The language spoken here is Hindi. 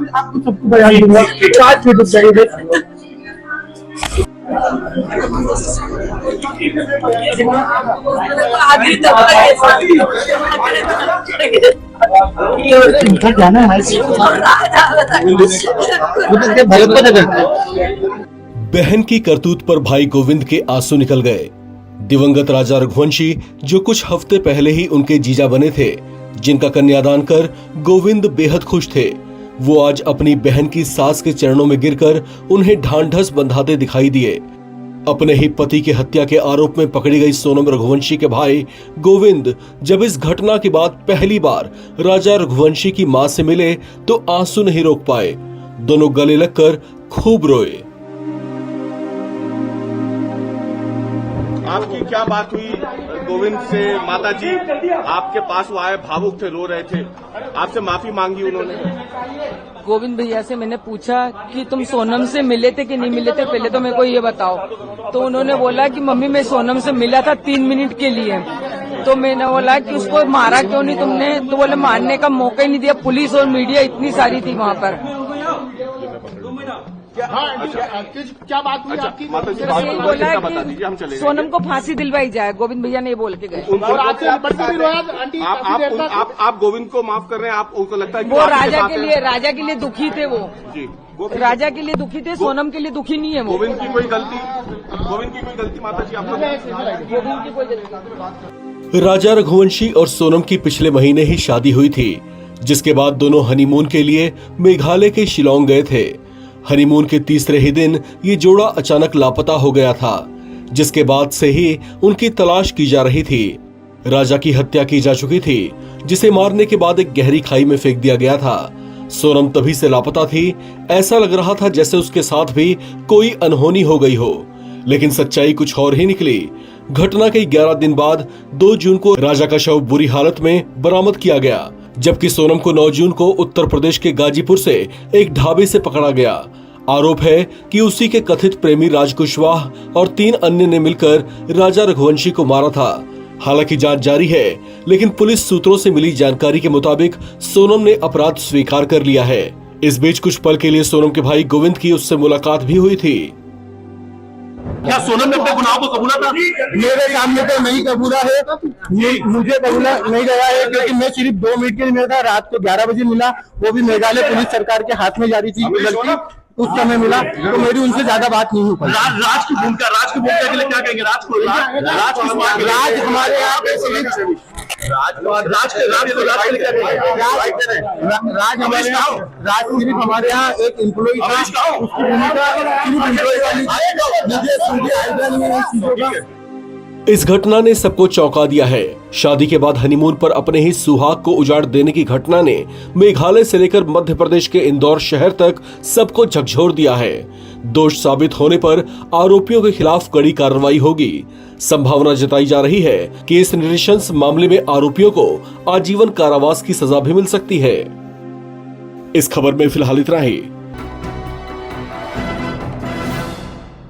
आपको सबको बयान दूंगा, 5 मिनट चाहिए। बहन की करतूत पर भाई गोविंद के आंसू निकल गए। दिवंगत राजा रघुवंशी, जो कुछ हफ्ते पहले ही उनके जीजा बने थे, जिनका कन्यादान कर गोविंद बेहद खुश थे, वो आज अपनी बहन की सास के चरणों में गिरकर उन्हें ढांढस बंधाते दिखाई दिए। अपने ही पति की हत्या के आरोप में पकड़ी गई सोनम रघुवंशी के भाई गोविंद जब इस घटना के बाद पहली बार राजा रघुवंशी की मां से मिले तो आंसू नहीं रोक पाए। दोनों गले लगकर खूब रोए। आपकी क्या बात हुई गोविंद से? माता जी आपके पास वो आए, भावुक थे, रो रहे थे, आपसे माफी मांगी उन्होंने। गोविंद भैया से मैंने पूछा कि तुम सोनम से मिले थे कि नहीं मिले थे, पहले तो मेरे को ये बताओ। तो उन्होंने बोला कि मम्मी मैं सोनम से मिला था 3 मिनट के लिए। तो मैंने बोला कि उसको मारा क्यों नहीं तुमने? तो बोले मारने का मौका ही नहीं दिया, पुलिस और मीडिया इतनी सारी थी वहाँ पर। क्या बात हुई आपकी? माता जी यही बोला बता दीजिए, हम चले कि सोनम को फांसी दिलवाई जाए। गोविंद भैया ने बोल के गए। आप गोविंद को माफ कर रहे हैं? आप उनको लगता है कि वो राजा के लिए दुखी थे। वो जी राजा के लिए दुखी थे, सोनम के लिए दुखी नहीं है। वो गोविंद की कोई गलती माता जी आपको? गोविंद की कोई गलती। राजा रघुवंशी और सोनम की पिछले महीने ही शादी हुई थी, जिसके बाद दोनों हनीमून के लिए मेघालय के शिलोंग गए थे। हनीमून के तीसरे ही दिन ये जोड़ा अचानक लापता हो गया था, जिसके बाद से ही उनकी तलाश की जा रही थी। राजा की हत्या की जा चुकी थी, जिसे मारने के बाद एक गहरी खाई में फेंक दिया गया था। सोनम तभी से लापता थी, ऐसा लग रहा था जैसे उसके साथ भी कोई अनहोनी हो गई हो, लेकिन सच्चाई कुछ और ही निकली। घटना के 11 दिन बाद 2 जून को राजा का शव बुरी हालत में बरामद किया गया, जबकि सोनम को 9 जून को उत्तर प्रदेश के गाजीपुर से एक ढाबे से पकड़ा गया। आरोप है कि उसी के कथित प्रेमी राज कुशवाहा और 3 अन्य ने मिलकर राजा रघुवंशी को मारा था। हालांकि जांच जारी है, लेकिन पुलिस सूत्रों से मिली जानकारी के मुताबिक सोनम ने अपराध स्वीकार कर लिया है। इस बीच कुछ पल के लिए सोनम के भाई गोविंद की उससे मुलाकात भी हुई थी। क्या सोनम ने अपने गुनाहों को कबूला था? मेरे सामने तो नहीं कबूला है, मुझे कबूला नहीं गया है, क्योंकि मैं सिर्फ 2 मिनट के लिए मिला था। रात को 11 बजे मिला, वो भी मेघालय पुलिस सरकार के हाथ में जारी थी लड़की, उस समय मिला, तो मेरी उनसे ज्यादा बात नहीं हो पाई। राज की भूमिका के लिए क्या कहेंगे? राज हमारे यहाँ राज सिर्फ हमारे यहाँ एक एम्प्लॉय था, उसकी भूमिका सिर्फ एम्प्लॉय वाली मुझे आइडिया नहीं है चीजों का। इस घटना ने सबको चौंका दिया है। शादी के बाद हनीमून पर अपने ही सुहाग को उजाड़ देने की घटना ने मेघालय से लेकर मध्य प्रदेश के इंदौर शहर तक सबको झकझोर दिया है। दोष साबित होने पर आरोपियों के खिलाफ कड़ी कार्रवाई होगी। संभावना जताई जा रही है कि इस नृशंस मामले में आरोपियों को आजीवन कारावास की सजा भी मिल सकती है। इस खबर में फिलहाल इतना ही।